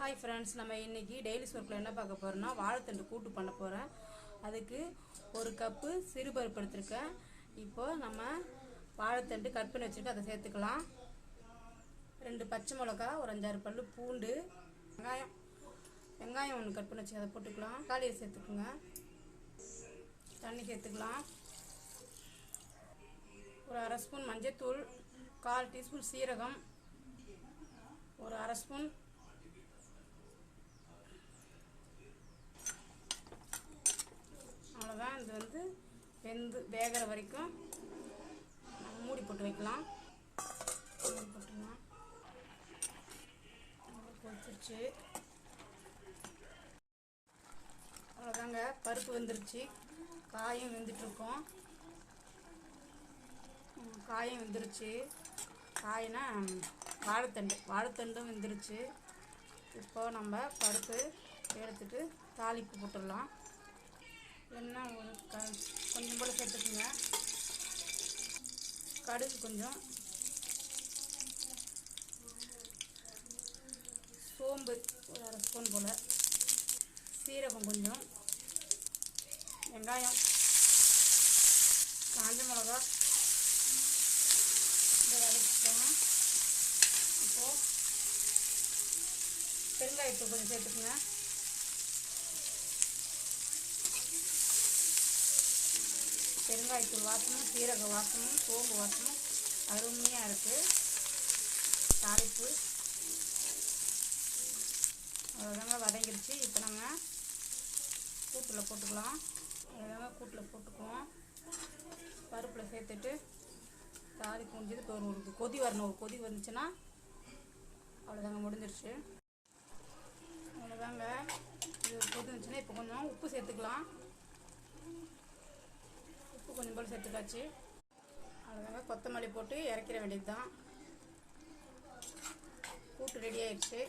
Hi friends, நம்ம இன்றைக்கி daily ஒர்க்கில் என்ன பார்க்க போகிறோம்னா வாழைத்தண்டு கூட்டு பண்ண போகிறேன். அதுக்கு ஒரு கப்பு சிறுபருப்பு எடுத்துருக்கேன். இப்போது நம்ம வாழைத்தண்டு கட் பண்ணி வச்சுருக்கேன், அதை சேர்த்துக்கலாம். 2 பச்சை மிளகா, ஒரு 5-6 பல்லு பூண்டு, வெங்காயம் ஒன்று கட் பண்ணி வச்சு அதை போட்டுக்கலாம். தக்காளியை சேர்த்துக்குங்க. தண்ணி சேர்த்துக்கலாம். ஒரு 1/2 ஸ்பூன் மஞ்சள்தூள், 1/4 டீஸ்பூன் சீரகம், ஒரு 1/2 ஸ்பூன் அவ்வளோதான். இது வெந்து வேகிற வரைக்கும் மூடி போட்டு வைக்கலாம். மூடி போட்டுக்கலாம். கொதிச்சிருச்சு. அவ்வளோதாங்க, பருப்பு வெந்துருச்சு. காயும் வெந்துட்டுருக்கோம். காயும் வெந்துருச்சு. காயினா வாழைத்தண்டும் வெந்துருச்சு. இப்போ நம்ம பருப்பு எடுத்துட்டு தாளிப்பு போட்டுடலாம். எண்ணெய் கொஞ்சம் போல் சேர்த்துக்குங்க. கடுகு கொஞ்சம், சோம்பு ஒரு 1/2 ஸ்பூன் போல், சீரகம் கொஞ்சம், வெங்காயம், காஞ்ச மிளகா இதை வதக்கிக்கோங்க. இப்போது பெருங்காயத்தூள் கொஞ்சம் சேர்த்துக்குங்க. பெருங்காயத்தூள் வாசமும் சீரக வாசமும் சோம்பு வாசமும் அருமையாக இருக்குது. தாளிப்பு அவ்வளோதாங்க, வதங்கிடுச்சு. இப்போ நம்ம கூட்டில் போட்டுக்கலாம். அவ்வளோதாங்க, கூட்டில் போட்டுக்குவோம். பருப்பில் சேர்த்துட்டு தாளிப்பு முடிஞ்சது. இப்போ ஒரு கொதி வரணும். ஒரு கொதி வந்துச்சுன்னா அவ்வளோதாங்க, முடிஞ்சிருச்சு. அவ்வளோதாங்க, இது ஒரு கொதி வந்துச்சுன்னா இப்போ கொஞ்சம் உப்பு சேர்த்துக்கலாம். கொஞ்சம் போல் சேர்த்துக்காச்சு. அவ்வளோதாங்க, கொத்தமல்லி போட்டு இறக்கிற வேண்டியது தான். கூட்டு ரெடி ஆயிடுச்சு.